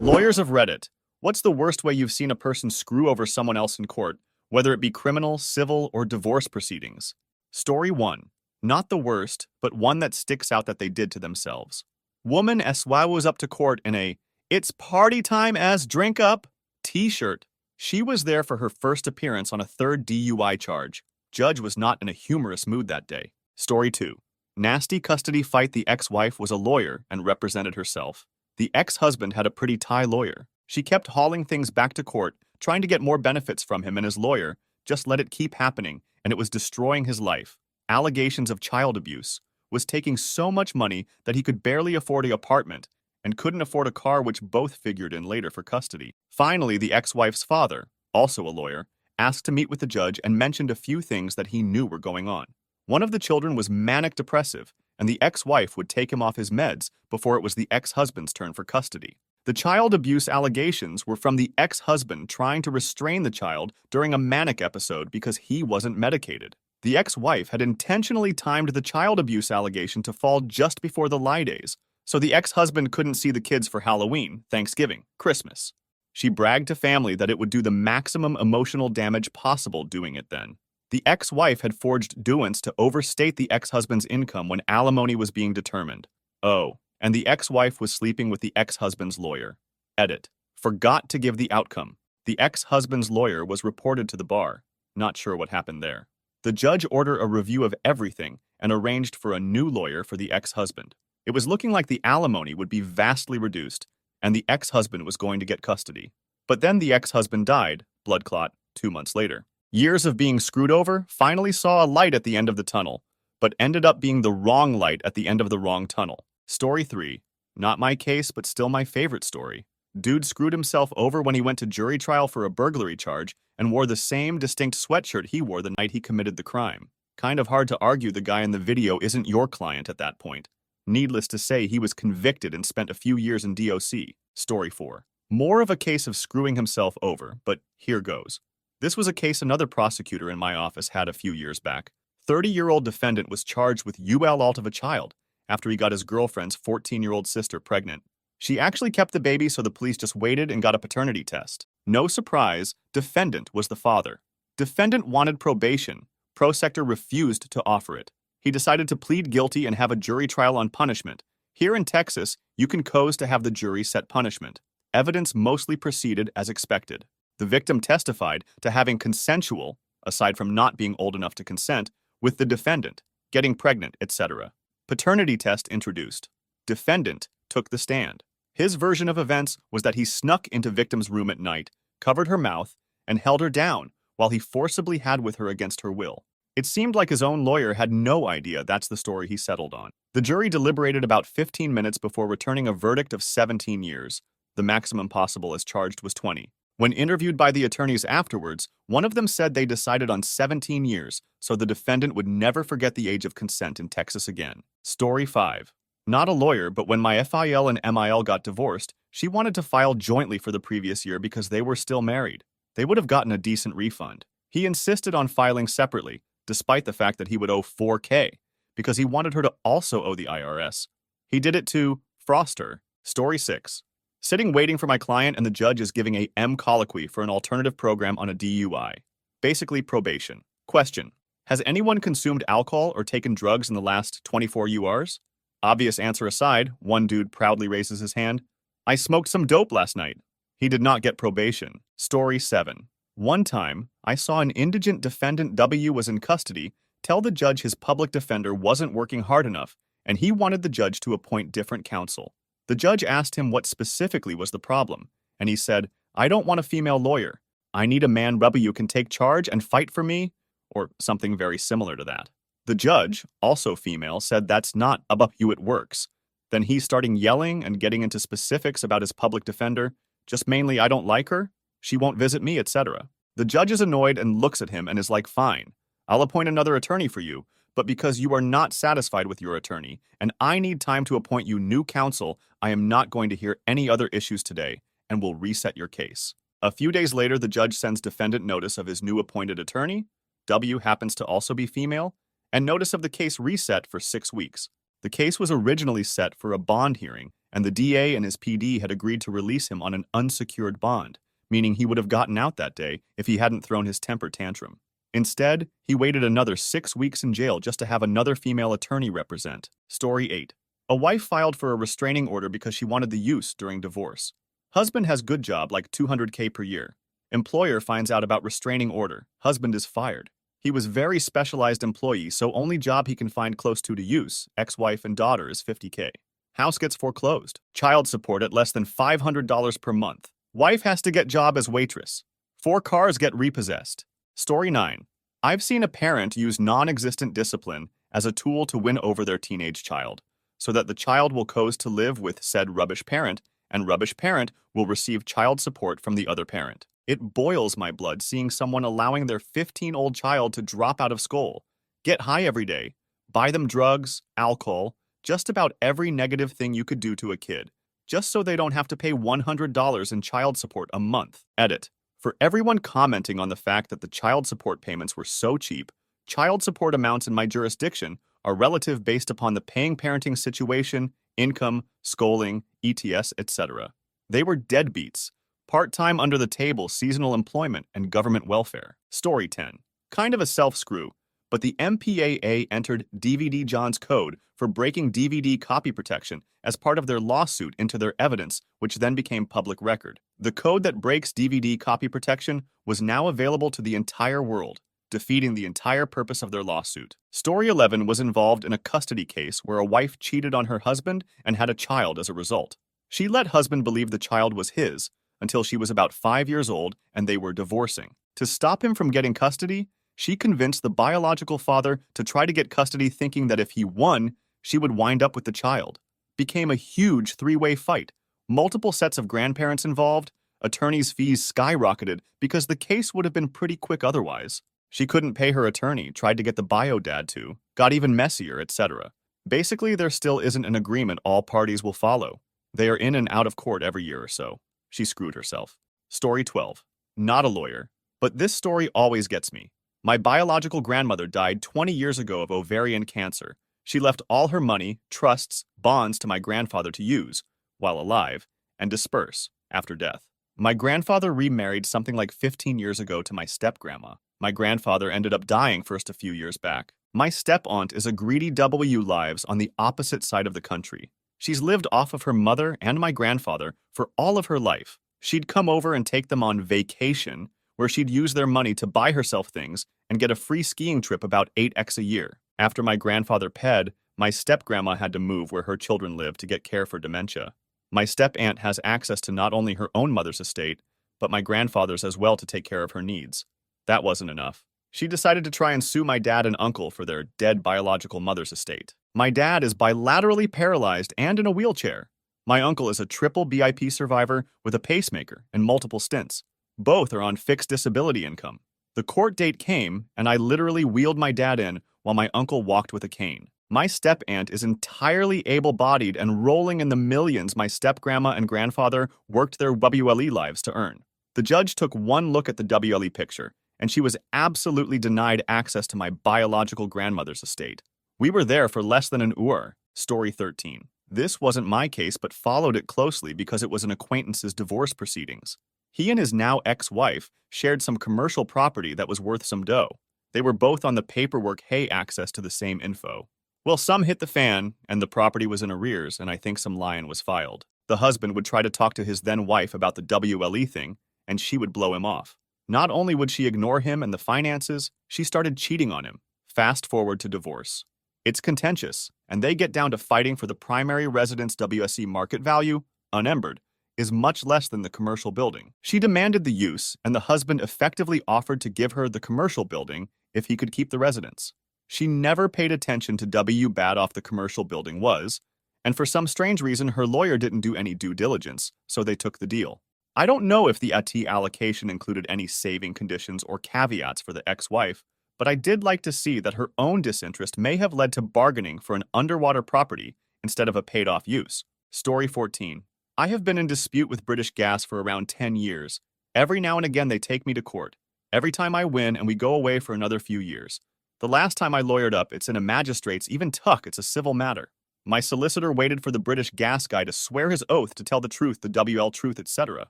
Lawyers of Reddit, what's the worst way you've seen a person screw over someone else in court, whether it be criminal, civil, or divorce proceedings? Story 1. Not the worst, but one that sticks out that they did to themselves. Woman SY was up to court in a "It's party time as drink up" t-shirt. She was there for her first appearance on a third DUI charge. Judge was not in a humorous mood that day. Story 2. Nasty custody fight. The ex-wife was a lawyer and represented herself. The ex-husband had a pretty Thai lawyer. She kept hauling things back to court, trying to get more benefits from him, and his lawyer just let it keep happening, and it was destroying his life. Allegations of child abuse, was taking so much money that he could barely afford an apartment and couldn't afford a car, which both figured in later for custody. Finally, the ex-wife's father, also a lawyer, asked to meet with the judge and mentioned a few things that he knew were going on. One of the children was manic depressive, and the ex-wife would take him off his meds before it was the ex-husband's turn for custody. The child abuse allegations were from the ex-husband trying to restrain the child during a manic episode because he wasn't medicated. The ex-wife had intentionally timed the child abuse allegation to fall just before the lie days, so the ex-husband couldn't see the kids for Halloween, Thanksgiving, Christmas. She bragged to family that it would do the maximum emotional damage possible doing it then. The ex-wife had forged doings to overstate the ex-husband's income when alimony was being determined. Oh, and the ex-wife was sleeping with the ex-husband's lawyer. Edit. Forgot to give the outcome. The ex-husband's lawyer was reported to the bar. Not sure what happened there. The judge ordered a review of everything and arranged for a new lawyer for the ex-husband. It was looking like the alimony would be vastly reduced, and the ex-husband was going to get custody. But then the ex-husband died, blood clot, 2 months later. Years of being screwed over finally saw a light at the end of the tunnel, but ended up being the wrong light at the end of the wrong tunnel. Story 3. Not my case, but still my favorite story. Dude screwed himself over when he went to jury trial for a burglary charge and wore the same distinct sweatshirt he wore the night he committed the crime. Kind of hard to argue the guy in the video isn't your client at that point. Needless to say, he was convicted and spent a few years in DOC. Story 4. More of a case of screwing himself over, but here goes. This was a case another prosecutor in my office had a few years back. 30-year-old defendant was charged with UL of a child after he got his girlfriend's 14-year-old sister pregnant. She actually kept the baby, so the police just waited and got a paternity test. No surprise, defendant was the father. Defendant wanted probation. Prosecutor refused to offer it. He decided to plead guilty and have a jury trial on punishment. Here in Texas, you can coase to have the jury set punishment. Evidence mostly proceeded as expected. The victim testified to having consensual, aside from not being old enough to consent, with the defendant, getting pregnant, etc. Paternity test introduced. Defendant took the stand. His version of events was that he snuck into victim's room at night, covered her mouth, and held her down while he forcibly had with her against her will. It seemed like his own lawyer had no idea that's the story he settled on. The jury deliberated about 15 minutes before returning a verdict of 17 years. The maximum possible as charged was 20. When interviewed by the attorneys afterwards, one of them said they decided on 17 years, so the defendant would never forget the age of consent in Texas again. Story 5. Not a lawyer, but when my FIL and MIL got divorced, she wanted to file jointly for the previous year because they were still married. They would have gotten a decent refund. He insisted on filing separately, despite the fact that he would owe $4,000, because he wanted her to also owe the IRS. He did it to Froster. Story 6. Sitting waiting for my client, and the judge is giving a colloquy for an alternative program on a DUI. Basically probation. Question. Has anyone consumed alcohol or taken drugs in the last 24 URs? Obvious answer aside, one dude proudly raises his hand. I smoked some dope last night. He did not get probation. Story 7. One time, I saw an indigent defendant W was in custody tell the judge his public defender wasn't working hard enough, and he wanted the judge to appoint different counsel. The judge asked him what specifically was the problem, and he said, I don't want a female lawyer. I need a man W can take charge and fight for me, or something very similar to that. The judge, also female, said that's not about you it works. Then he's starting yelling and getting into specifics about his public defender, just mainly I don't like her, she won't visit me, etc. The judge is annoyed and looks at him and is like, fine, I'll appoint another attorney for you, but because you are not satisfied with your attorney, and I need time to appoint you new counsel, I am not going to hear any other issues today, and will reset your case. A few days later, the judge sends defendant notice of his new appointed attorney. W happens to also be female, and notice of the case reset for 6 weeks. The case was originally set for a bond hearing, and the DA and his PD had agreed to release him on an unsecured bond, meaning he would have gotten out that day if he hadn't thrown his temper tantrum. Instead, he waited another 6 weeks in jail just to have another female attorney represent. Story 8. A wife filed for a restraining order because she wanted the use during divorce. Husband has good job like $200K per year. Employer finds out about restraining order. Husband is fired. He was very specialized employee, so only job he can find close to use. Ex-wife and daughter is $50K. House gets foreclosed. Child support at less than $500 per month. Wife has to get job as waitress. 4 cars get repossessed. Story 9. I've seen a parent use non-existent discipline as a tool to win over their teenage child, so that the child will choose to live with said rubbish parent, and rubbish parent will receive child support from the other parent. It boils my blood seeing someone allowing their 15-year-old child to drop out of school, get high every day, buy them drugs, alcohol, just about every negative thing you could do to a kid, just so they don't have to pay $100 in child support a month. Edit. For everyone commenting on the fact that the child support payments were so cheap, child support amounts in my jurisdiction are relative based upon the paying parenting situation, income, schooling, ETS, etc. They were deadbeats, part-time under the table seasonal employment and government welfare. Story 10. Kind of a self-screw, but the MPAA entered DVD John's code for breaking DVD copy protection as part of their lawsuit into their evidence, which then became public record. The code that breaks DVD copy protection was now available to the entire world, defeating the entire purpose of their lawsuit. Story 11 was involved in a custody case where a wife cheated on her husband and had a child as a result. She let husband believe the child was his until she was about 5 years old and they were divorcing. To stop him from getting custody, she convinced the biological father to try to get custody, thinking that if he won, she would wind up with the child. Became a huge 3-way fight. Multiple sets of grandparents involved. Attorney's fees skyrocketed because the case would have been pretty quick otherwise. She couldn't pay her attorney, tried to get the bio dad to, got even messier, etc. Basically, there still isn't an agreement all parties will follow. They are in and out of court every year or so. She screwed herself. Story 12. Not a lawyer, but this story always gets me. My biological grandmother died 20 years ago of ovarian cancer. She left all her money, trusts, bonds to my grandfather to use, while alive, and disperse after death. My grandfather remarried something like 15 years ago to my step-grandma. My grandfather ended up dying first a few years back. My step-aunt is a greedy W lives on the opposite side of the country. She's lived off of her mother and my grandfather for all of her life. She'd come over and take them on vacation, where she'd use their money to buy herself things and get a free skiing trip about 8x a year. After my grandfather ped, my step-grandma had to move where her children live to get care for dementia. My step-aunt has access to not only her own mother's estate, but my grandfather's as well to take care of her needs. That wasn't enough. She decided to try and sue my dad and uncle for their dead biological mother's estate. My dad is bilaterally paralyzed and in a wheelchair. My uncle is a triple BIP survivor with a pacemaker and multiple stints. Both are on fixed disability income. The court date came, and I literally wheeled my dad in while my uncle walked with a cane. My step-aunt is entirely able-bodied and rolling in the millions my step-grandma and grandfather worked their WLE lives to earn. The judge took one look at the WLE picture, and she was absolutely denied access to my biological grandmother's estate. We were there for less than an hour. Story 13. This wasn't my case, but followed it closely because it was an acquaintance's divorce proceedings. He and his now ex-wife shared some commercial property that was worth some dough. They were both on the paperwork access to the same info. Well, some hit the fan, and the property was in arrears, and I think some lion was filed. The husband would try to talk to his then-wife about the WLE thing, and she would blow him off. Not only would she ignore him and the finances, she started cheating on him. Fast forward to divorce. It's contentious, and they get down to fighting for the primary residence WSE market value, unembered, is much less than the commercial building. She demanded the use, and the husband effectively offered to give her the commercial building if he could keep the residence. She never paid attention to bad off the commercial building was, and for some strange reason her lawyer didn't do any due diligence, so they took the deal. I don't know if the AT allocation included any saving conditions or caveats for the ex-wife, but I did like to see that her own disinterest may have led to bargaining for an underwater property instead of a paid-off use. Story 14. I have been in dispute with British Gas for around 10 years. Every now and again they take me to court. Every time I win and we go away for another few years. The last time I lawyered up, it's in a magistrate's, even tuck, it's a civil matter. My solicitor waited for the British gas guy to swear his oath to tell the truth, the WL truth, etc.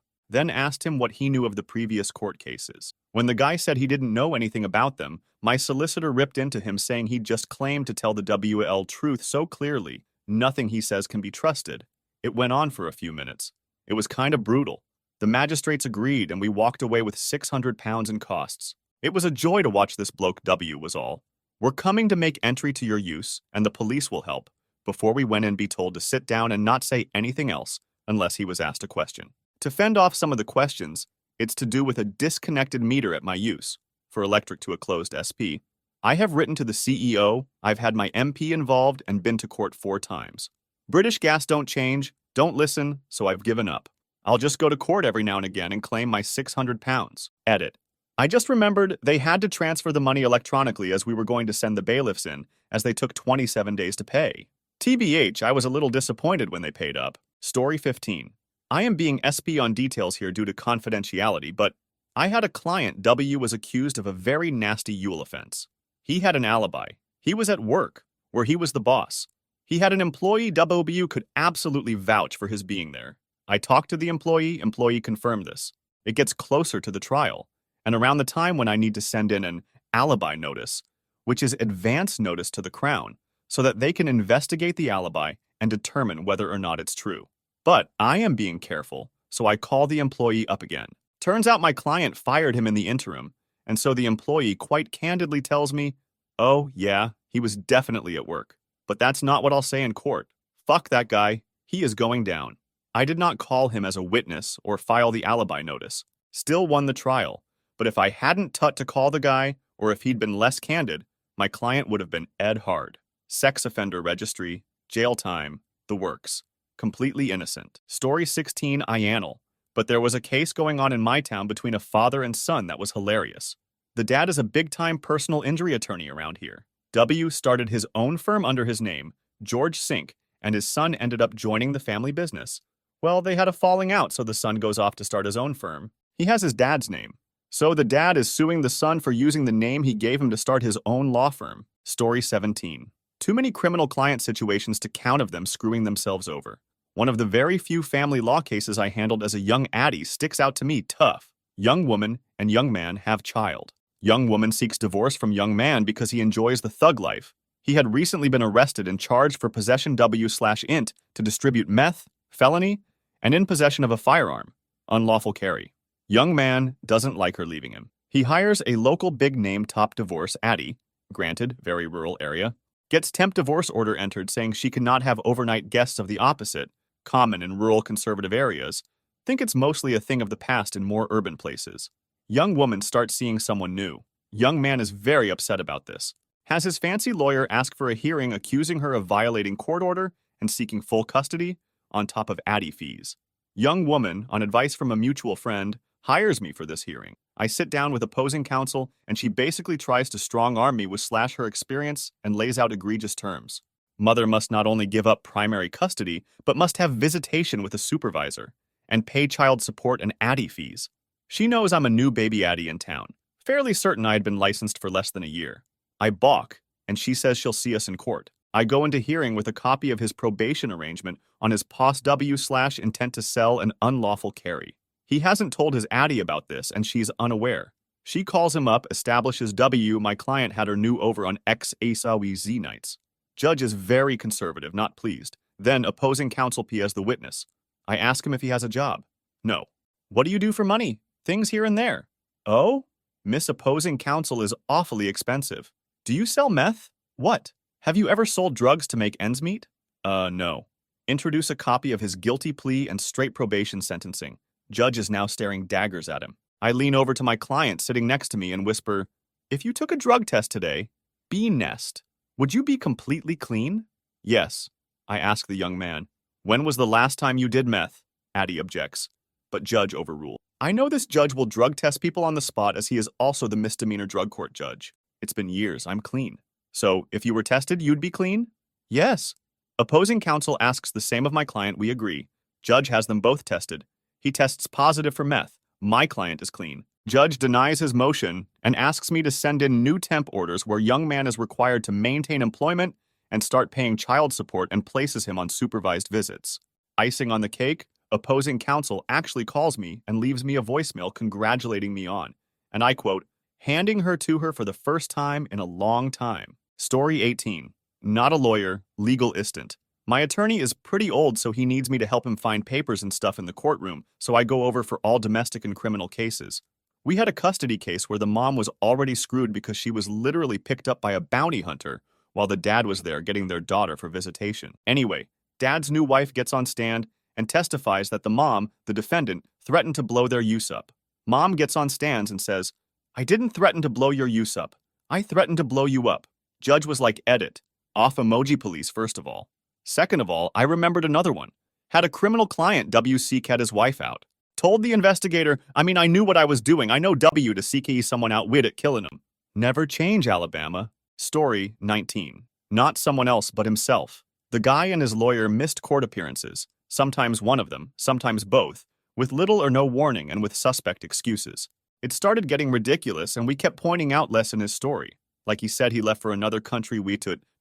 Then asked him what he knew of the previous court cases. When the guy said he didn't know anything about them, my solicitor ripped into him saying he'd just claimed to tell the WL truth so clearly, nothing he says can be trusted. It went on for a few minutes. It was kind of brutal. The magistrates agreed and we walked away with £600 in costs. It was a joy to watch this bloke W was all. We're coming to make entry to your use, and the police will help. Before we went in, be told to sit down and not say anything else unless he was asked a question. To fend off some of the questions, it's to do with a disconnected meter at my use, for electric to a closed SP. I have written to the CEO, I've had my MP involved and been to court 4 times. British Gas don't change, don't listen, so I've given up. I'll just go to court every now and again and claim my £600. Edit. I just remembered they had to transfer the money electronically as we were going to send the bailiffs in, as they took 27 days to pay. TBH, I was a little disappointed when they paid up. Story 15. I am being SP on details here due to confidentiality, but I had a client W was accused of a very nasty Yule offense. He had an alibi. He was at work, where he was the boss. He had an employee W could absolutely vouch for his being there. I talked to the employee confirmed this. It gets closer to the trial, and around the time when I need to send in an alibi notice, which is advance notice to the Crown, so that they can investigate the alibi and determine whether or not it's true. But I am being careful, so I call the employee up again. Turns out my client fired him in the interim, and so the employee quite candidly tells me, oh yeah, he was definitely at work. But that's not what I'll say in court. Fuck that guy, he is going down. I did not call him as a witness or file the alibi notice. Still won the trial, but if I hadn't to call the guy, or if he'd been less candid, my client would have been ed hard. Sex offender registry, jail time, the works. Completely innocent. Story 16, Ianal. But there was a case going on in my town between a father and son that was hilarious. The dad is a big-time personal injury attorney around here. W started his own firm under his name, George Sink, and his son ended up joining the family business. Well, they had a falling out, so the son goes off to start his own firm. He has his dad's name. So the dad is suing the son for using the name he gave him to start his own law firm. Story 17. Too many criminal client situations to count of them screwing themselves over. One of the very few family law cases I handled as a young addie sticks out to me tough. Young woman and young man have child. Young woman seeks divorce from young man because he enjoys the thug life. He had recently been arrested and charged for possession W/int to distribute meth, felony, and in possession of a firearm, unlawful carry. Young man doesn't like her leaving him. He hires a local big-name top divorce addie, granted, very rural area, gets temp divorce order entered saying she cannot have overnight guests of the opposite, common in rural conservative areas. Think it's mostly a thing of the past in more urban places. Young woman starts seeing someone new. Young man is very upset about this. Has his fancy lawyer ask for a hearing accusing her of violating court order and seeking full custody, on top of addie fees. Young woman, on advice from a mutual friend, hires me for this hearing. I sit down with opposing counsel, and she basically tries to strong-arm me with her experience and lays out egregious terms. Mother must not only give up primary custody, but must have visitation with a supervisor, and pay child support and addie fees. She knows I'm a new baby addie in town, fairly certain I had been licensed for less than a year. I balk, and she says she'll see us in court. I go into hearing with a copy of his probation arrangement on his POS W/intent to sell an unlawful carry. He hasn't told his addie about this, and she's unaware. She calls him up, establishes W, my client had her new over on Z nights. Judge is very conservative, not pleased. Then opposing counsel P as the witness. I ask him if he has a job. No. What do you do for money? Things here and there. Oh? Miss opposing counsel is awfully expensive. Do you sell meth? What? Have you ever sold drugs to make ends meet? No. Introduce a copy of his guilty plea and straight probation sentencing. Judge is now staring daggers at him. I lean over to my client sitting next to me and whisper, if you took a drug test today, bee nest, would you be completely clean? Yes. I ask the young man. When was the last time you did meth? Addie objects, but judge overruled. I know this judge will drug test people on the spot as he is also the misdemeanor drug court judge. It's been years, I'm clean. So, if you were tested, you'd be clean? Yes. Opposing counsel asks the same of my client, we agree. Judge has them both tested. He tests positive for meth. My client is clean. Judge denies his motion and asks me to send in new temp orders where young man is required to maintain employment and start paying child support and places him on supervised visits. Icing on the cake, opposing counsel actually calls me and leaves me a voicemail congratulating me on, and I quote, handing her to her for the first time in a long time. Story 18. Not a lawyer, legal assistant. My attorney is pretty old, so he needs me to help him find papers and stuff in the courtroom, so I go over for all domestic and criminal cases. We had a custody case where the mom was already screwed because she was literally picked up by a bounty hunter while the dad was there getting their daughter for visitation. Anyway, dad's new wife gets on stand and testifies that the mom, the defendant, threatened to blow their use up. Mom gets on stands and says, I didn't threaten to blow your use up. I threatened to blow you up. Judge was like, edit. Off emoji police, first of all. Second of all, I remembered another one. Had a criminal client WC-cat his wife out. Told the investigator, I knew what I was doing. I know W to CKE someone out wid at killing him. Never change, Alabama. Story 19. Not someone else but himself. The guy and his lawyer missed court appearances, sometimes one of them, sometimes both, with little or no warning and with suspect excuses. It started getting ridiculous and we kept pointing out less in his story. Like he said he left for another country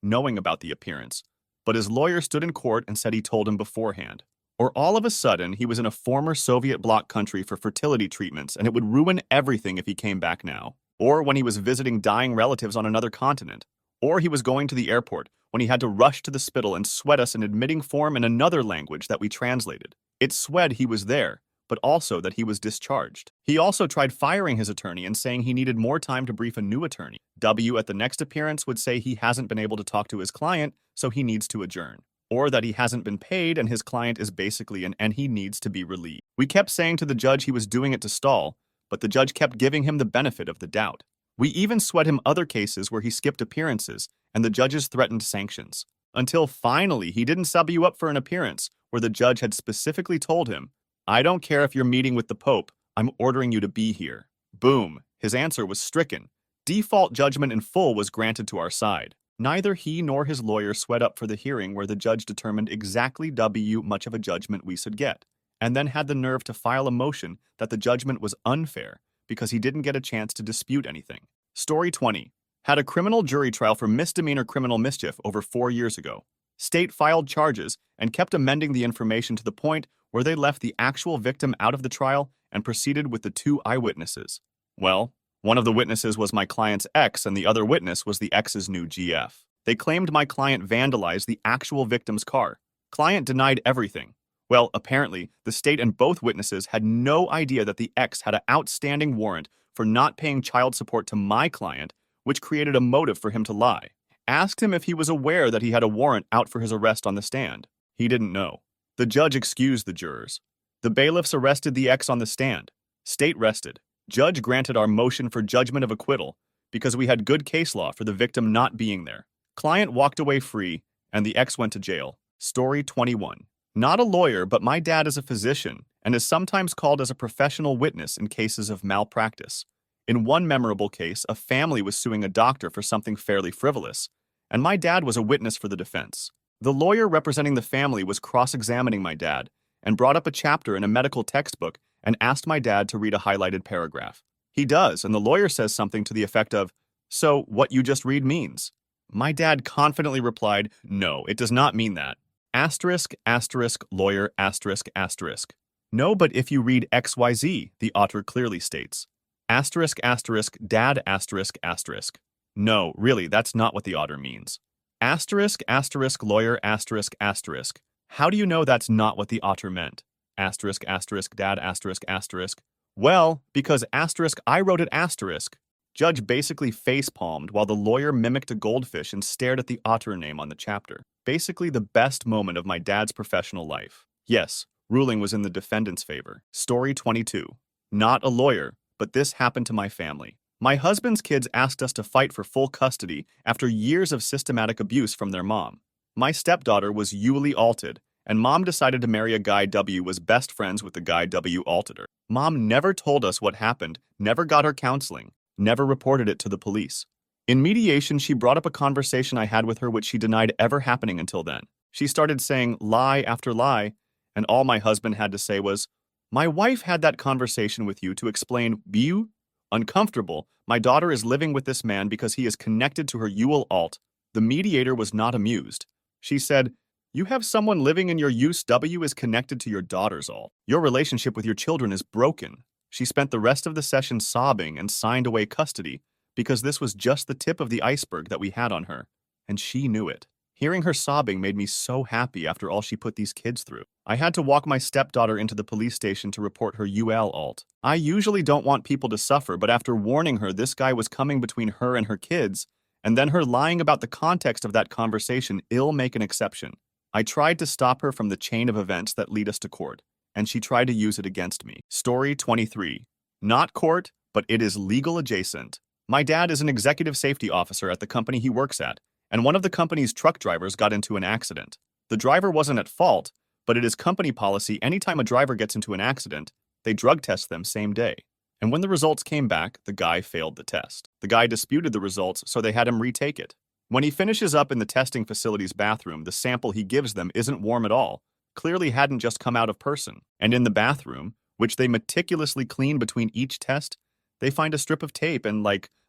knowing about the appearance. But his lawyer stood in court and said he told him beforehand. Or all of a sudden, he was in a former Soviet bloc country for fertility treatments and it would ruin everything if he came back now. Or when he was visiting dying relatives on another continent. Or he was going to the airport when he had to rush to the spittle and sweat us an admitting form in another language that we translated. It swed he was there, but also that he was discharged. He also tried firing his attorney and saying he needed more time to brief a new attorney. W at the next appearance would say he hasn't been able to talk to his client, so he needs to adjourn. Or that he hasn't been paid and his client is basically and he needs to be relieved. We kept saying to the judge he was doing it to stall, but the judge kept giving him the benefit of the doubt. We even sweat him other cases where he skipped appearances and the judges threatened sanctions. Until finally he didn't sub you up for an appearance where the judge had specifically told him, I don't care if you're meeting with the Pope, I'm ordering you to be here. Boom, his answer was stricken. Default judgment in full was granted to our side. Neither he nor his lawyer sweat up for the hearing where the judge determined exactly much of a judgment we should get, and then had the nerve to file a motion that the judgment was unfair because he didn't get a chance to dispute anything. Story 20. Had a criminal jury trial for misdemeanor criminal mischief over 4 years ago. State filed charges and kept amending the information to the point where they left the actual victim out of the trial and proceeded with the 2 eyewitnesses. Well, one of the witnesses was my client's ex and the other witness was the ex's new GF. They claimed my client vandalized the actual victim's car. Client denied everything. Well, apparently, the state and both witnesses had no idea that the ex had an outstanding warrant for not paying child support to my client, which created a motive for him to lie. Asked him if he was aware that he had a warrant out for his arrest on the stand. He didn't know. The judge excused the jurors. The bailiffs arrested the ex on the stand. State rested. Judge granted our motion for judgment of acquittal because we had good case law for the victim not being there. Client walked away free, and the ex went to jail. Story 21. Not a lawyer, but my dad is a physician and is sometimes called as a professional witness in cases of malpractice. In one memorable case, a family was suing a doctor for something fairly frivolous, and my dad was a witness for the defense. The lawyer representing the family was cross-examining my dad and brought up a chapter in a medical textbook and asked my dad to read a highlighted paragraph. He does, and the lawyer says something to the effect of, "So, what you just read means." My dad confidently replied, "No, it does not mean that. Asterisk, asterisk, lawyer, asterisk, asterisk. No, but if you read XYZ, the author clearly states. Asterisk, asterisk, dad, asterisk, asterisk. No, really, that's not what the author means. Asterisk, asterisk, lawyer, asterisk, asterisk. How do you know that's not what the author meant? Asterisk, asterisk, dad, asterisk, asterisk. Well, because asterisk, I wrote it asterisk." Judge basically face-palmed while the lawyer mimicked a goldfish and stared at the author name on the chapter. Basically the best moment of my dad's professional life. Yes, ruling was in the defendant's favor. Story 22. Not a lawyer, but this happened to my family. My husband's kids asked us to fight for full custody after years of systematic abuse from their mom. My stepdaughter was Yuli altered, and mom decided to marry a guy W was best friends with the guy W altered her. Mom never told us what happened, never got her counseling, never reported it to the police. In mediation, she brought up a conversation I had with her which she denied ever happening until then. She started saying lie after lie, and all my husband had to say was, "My wife had that conversation with you to explain you? Uncomfortable, my daughter is living with this man because he is connected to her Yule alt, The mediator was not amused. She said, "You have someone living in your use. W is connected to your daughter's all. Your relationship with your children is broken." She spent the rest of the session sobbing and signed away custody because this was just the tip of the iceberg that we had on her, and she knew it. Hearing her sobbing made me so happy after all she put these kids through. I had to walk my stepdaughter into the police station to report her UL alt. I usually don't want people to suffer, but after warning her this guy was coming between her and her kids, and then her lying about the context of that conversation, I'll make an exception. I tried to stop her from the chain of events that lead us to court, and she tried to use it against me. Story 23. Not court, but it is legal adjacent. My dad is an executive safety officer at the company he works at, and one of the company's truck drivers got into an accident. The driver wasn't at fault, but it is company policy anytime a driver gets into an accident, they drug test them same day. And when the results came back, the guy failed the test. The guy disputed the results, so they had him retake it. When he finishes up in the testing facility's bathroom, the sample he gives them isn't warm at all, clearly hadn't just come out of person. And in the bathroom, which they meticulously clean between each test, they find a strip of tape and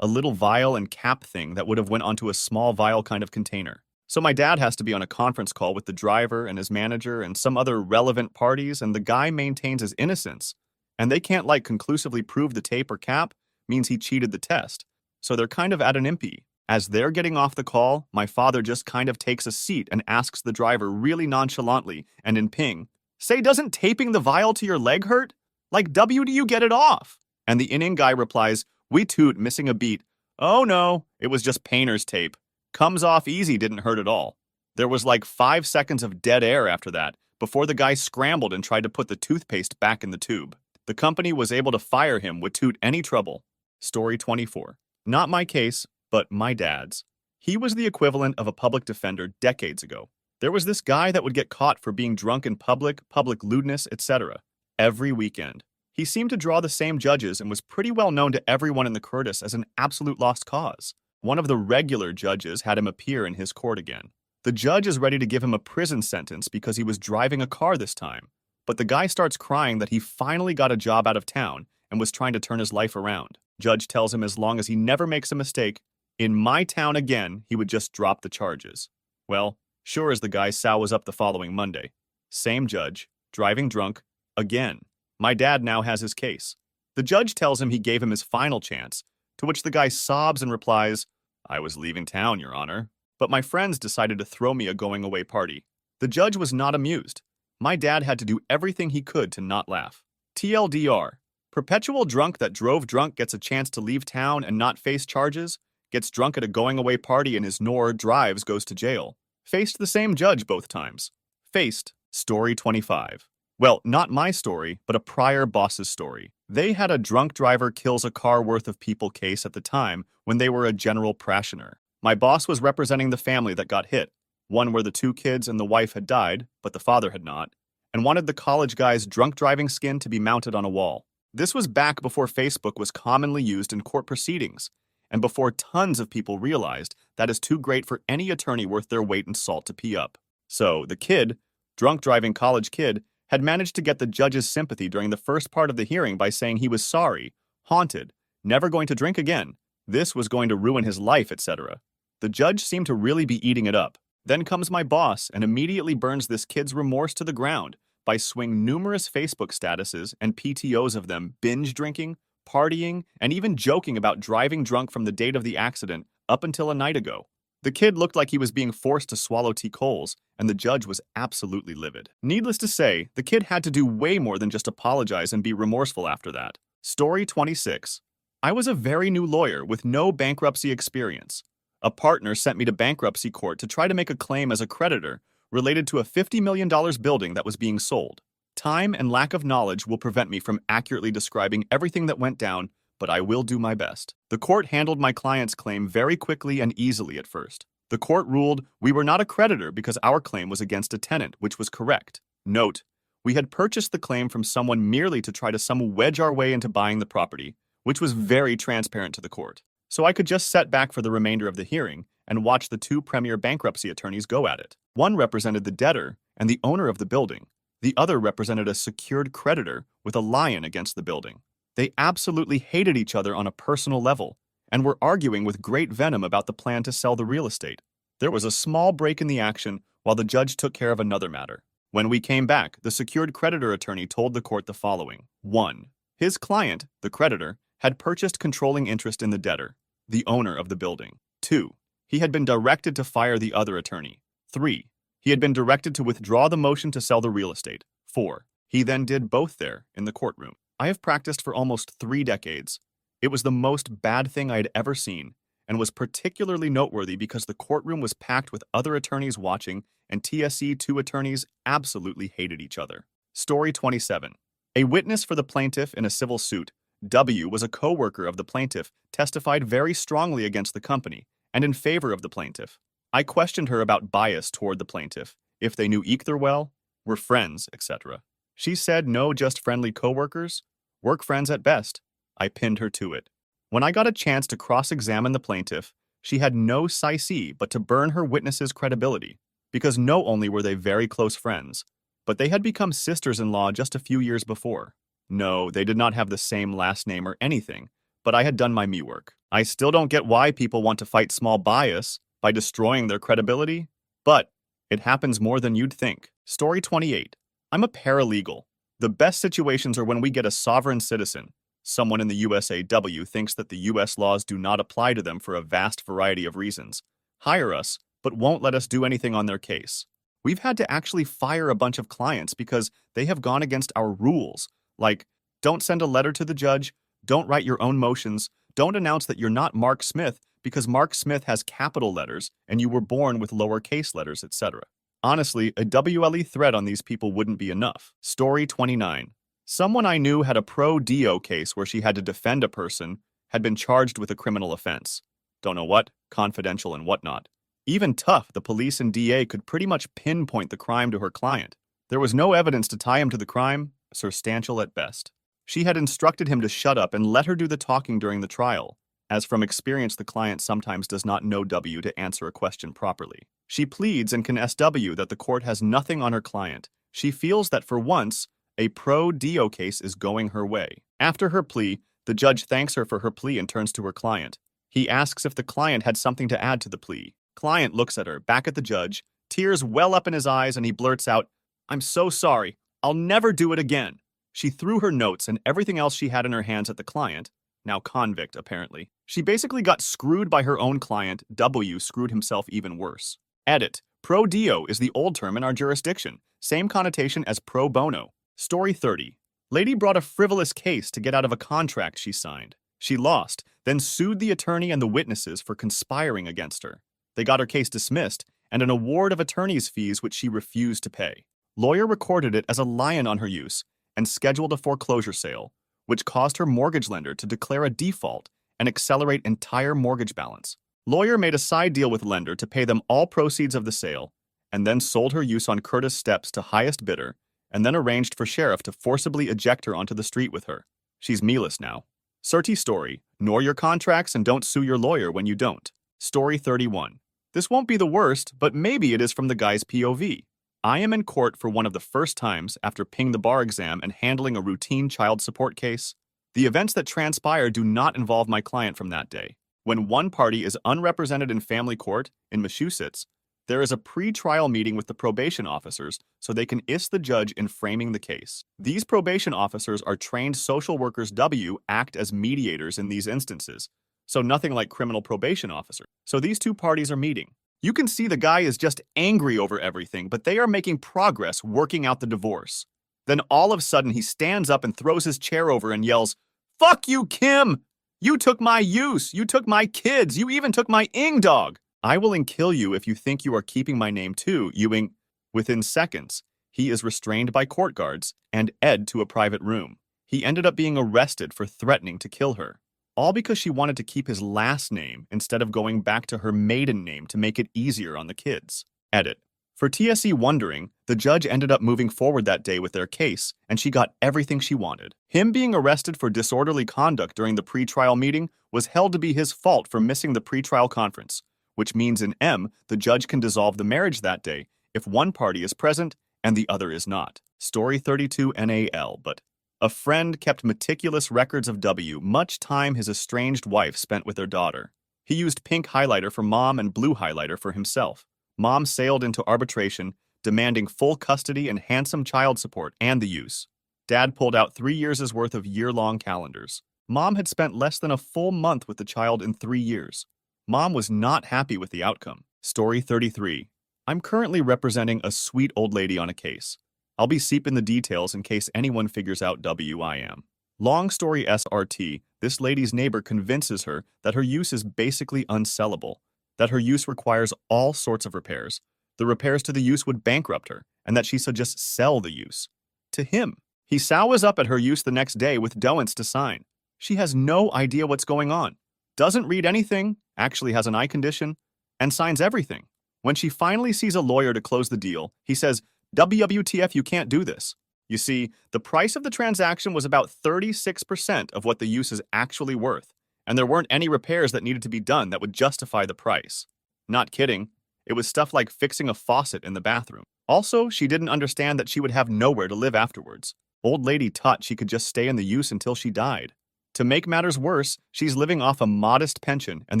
a little vial and cap thing that would have went onto a small vial kind of container. So my dad has to be on a conference call with the driver and his manager and some other relevant parties, and the guy maintains his innocence. And they can't conclusively prove the tape or cap means he cheated the test. So they're kind of at an impasse. As they're getting off the call, my father just kind of takes a seat and asks the driver really nonchalantly and in ping, "Say, doesn't taping the vial to your leg hurt? W do you get it off?" And the in guy replies, "We toot, missing a beat. Oh no, it was just painter's tape. Comes off easy, didn't hurt at all." There was 5 seconds of dead air after that, before the guy scrambled and tried to put the toothpaste back in the tube. The company was able to fire him without any trouble. Story 24. Not my case, but my dad's. He was the equivalent of a public defender decades ago. There was this guy that would get caught for being drunk in public lewdness, etc. every weekend. He seemed to draw the same judges and was pretty well known to everyone in the Curtis as an absolute lost cause. One of the regular judges had him appear in his court again. The judge is ready to give him a prison sentence because he was driving a car this time. But the guy starts crying that he finally got a job out of town and was trying to turn his life around. Judge tells him as long as he never makes a mistake, in my town again, he would just drop the charges. Well, sure as the guy sow was up the following Monday. Same judge, driving drunk, again. My dad now has his case. The judge tells him he gave him his final chance, to which the guy sobs and replies, "I was leaving town, Your Honor. But my friends decided to throw me a going-away party." The judge was not amused. My dad had to do everything he could to not laugh. TLDR. Perpetual drunk that drove drunk gets a chance to leave town and not face charges, gets drunk at a going-away party and his nor drives goes to jail. Faced the same judge both times. Faced. Story 25. Well, not my story, but a prior boss's story. They had a drunk driver kills a car worth of people case at the time when they were a general practitioner. My boss was representing the family that got hit, one where the 2 kids and the wife had died, but the father had not, and wanted the college guy's drunk driving skin to be mounted on a wall. This was back before Facebook was commonly used in court proceedings, and before tons of people realized that is too great for any attorney worth their weight in salt to pee up. So the kid, drunk driving college kid, had managed to get the judge's sympathy during the first part of the hearing by saying he was sorry, haunted, never going to drink again, this was going to ruin his life, etc. The judge seemed to really be eating it up. Then comes my boss and immediately burns this kid's remorse to the ground by swinging numerous Facebook statuses and PTOs of them binge drinking, partying, and even joking about driving drunk from the date of the accident up until a night ago. The kid looked like he was being forced to swallow tea coals, and the judge was absolutely livid. Needless to say, the kid had to do way more than just apologize and be remorseful after that. Story 26. I was a very new lawyer with no bankruptcy experience. A partner sent me to bankruptcy court to try to make a claim as a creditor related to a $50 million building that was being sold. Time and lack of knowledge will prevent me from accurately describing everything that went down, but I will do my best. The court handled my client's claim very quickly and easily at first. The court ruled we were not a creditor because our claim was against a tenant, which was correct. Note, we had purchased the claim from someone merely to try to some wedge our way into buying the property, which was very transparent to the court. So I could just sit back for the remainder of the hearing and watch the 2 premier bankruptcy attorneys go at it. One represented the debtor and the owner of the building. The other represented a secured creditor with a lion against the building. They absolutely hated each other on a personal level and were arguing with great venom about the plan to sell the real estate. There was a small break in the action while the judge took care of another matter. When we came back, the secured creditor attorney told the court the following. 1. His client, the creditor, had purchased controlling interest in the debtor, the owner of the building. 2. He had been directed to fire the other attorney. 3. He had been directed to withdraw the motion to sell the real estate. 4. He then did both there in the courtroom. I have practiced for almost 3 decades. It was the most bad thing I had ever seen, and was particularly noteworthy because the courtroom was packed with other attorneys watching, and TSE2 attorneys absolutely hated each other. Story 27. A witness for the plaintiff in a civil suit, W was a co-worker of the plaintiff, testified very strongly against the company and in favor of the plaintiff. I questioned her about bias toward the plaintiff, if they knew either well, were friends, etc. She said no, just friendly co-workers, work friends at best. I pinned her to it. When I got a chance to cross-examine the plaintiff, she had no syce but to burn her witness's credibility, because not only were they very close friends, but they had become sisters-in-law just a few years before. No, they did not have the same last name or anything, but I had done my me work. I still don't get why people want to fight small bias by destroying their credibility, but it happens more than you'd think. Story 28. I'm a paralegal. The best situations are when we get a sovereign citizen. Someone in the USAW thinks that the US laws do not apply to them for a vast variety of reasons. Hire us, but won't let us do anything on their case. We've had to actually fire a bunch of clients because they have gone against our rules, like don't send a letter to the judge, don't write your own motions, don't announce that you're not Mark Smith because Mark Smith has capital letters and you were born with lowercase letters, etc. Honestly, a WLE threat on these people wouldn't be enough. Story 29. Someone I knew had a pro-DO case where she had to defend a person, had been charged with a criminal offense. Don't know what, confidential and whatnot. Even tough, the police and DA could pretty much pinpoint the crime to her client. There was no evidence to tie him to the crime, circumstantial at best. She had instructed him to shut up and let her do the talking during the trial, as from experience the client sometimes does not know W to answer a question properly. She pleads and can SW that the court has nothing on her client. She feels that for once, a pro-DO case is going her way. After her plea, the judge thanks her for her plea and turns to her client. He asks if the client had something to add to the plea. Client looks at her, back at the judge, tears well up in his eyes, and he blurts out, "I'm so sorry. I'll never do it again." She threw her notes and everything else she had in her hands at the client, now convict apparently. She basically got screwed by her own client. W screwed himself even worse. Edit. Pro-DO is the old term in our jurisdiction, same connotation as pro bono. Story 30. Lady brought a frivolous case to get out of a contract she signed. She lost, then sued the attorney and the witnesses for conspiring against her. They got her case dismissed and an award of attorney's fees which she refused to pay. Lawyer recorded it as a lion on her use and scheduled a foreclosure sale, which caused her mortgage lender to declare a default and accelerate entire mortgage balance. Lawyer made a side deal with lender to pay them all proceeds of the sale, and then sold her use on Curtis steps to highest bidder, and then arranged for sheriff to forcibly eject her onto the street with her. She's mealess now. Certi story, ignore your contracts and don't sue your lawyer when you don't. Story 31. This won't be the worst, but maybe it is from the guy's POV. I am in court for one of the first times after ping the bar exam and handling a routine child support case. The events that transpire do not involve my client from that day. When one party is unrepresented in family court in Massachusetts, there is a pre-trial meeting with the probation officers so they can assist the judge in framing the case. These probation officers are trained social workers. W act as mediators in these instances, so nothing like criminal probation officer. So these two parties are meeting. You can see the guy is just angry over everything, but they are making progress working out the divorce. Then all of a sudden he stands up and throws his chair over and yells, "Fuck you, Kim! You took my use, you took my kids, you even took my ing dog! I will kill you if you think you are keeping my name too, you ing." Within seconds, he is restrained by court guards and ed to a private room. He ended up being arrested for threatening to kill her, all because she wanted to keep his last name instead of going back to her maiden name to make it easier on the kids. Edit. For TSE wondering, the judge ended up moving forward that day with their case, and she got everything she wanted. Him being arrested for disorderly conduct during the pre-trial meeting was held to be his fault for missing the pre-trial conference, which means in M, the judge can dissolve the marriage that day if one party is present and the other is not. Story 32 NAL, but a friend kept meticulous records of W, much time his estranged wife spent with their daughter. He used pink highlighter for mom and blue highlighter for himself. Mom sailed into arbitration, demanding full custody and handsome child support and the use. Dad pulled out 3 years' worth of year-long calendars. Mom had spent less than a full month with the child in 3 years. Mom was not happy with the outcome. Story 33. I'm currently representing a sweet old lady on a case. I'll be seeping the details in case anyone figures out who I am. Long story SRT, this lady's neighbor convinces her that her use is basically unsellable, that her use requires all sorts of repairs. The repairs to the use would bankrupt her, and that she should just sell the use. To him. He sours up at her use the next day with doents to sign. She has no idea what's going on, doesn't read anything, actually has an eye condition, and signs everything. When she finally sees a lawyer to close the deal, he says, WTF, you can't do this. You see, the price of the transaction was about 36% of what the use is actually worth, and there weren't any repairs that needed to be done that would justify the price. Not kidding. It was stuff like fixing a faucet in the bathroom. Also, she didn't understand that she would have nowhere to live afterwards. Old lady thought she could just stay in the use until she died. To make matters worse, she's living off a modest pension and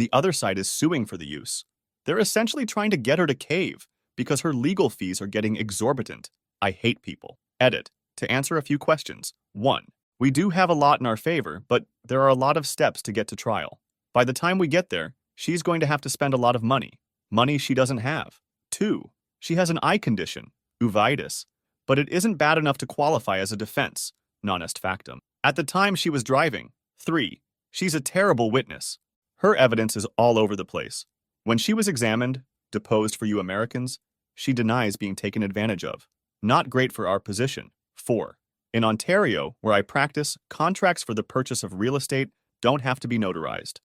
the other side is suing for the use. They're essentially trying to get her to cave because her legal fees are getting exorbitant. I hate people. Edit. To answer a few questions. 1. We do have a lot in our favor, but there are a lot of steps to get to trial. By the time we get there, she's going to have to spend a lot of money. Money she doesn't have. 2. She has an eye condition, uveitis, but it isn't bad enough to qualify as a defense, non est factum. At the time she was driving. 3. She's a terrible witness. Her evidence is all over the place. When she was examined, deposed for you Americans, she denies being taken advantage of. Not great for our position. 4. In Ontario, where I practice, contracts for the purchase of real estate don't have to be notarized.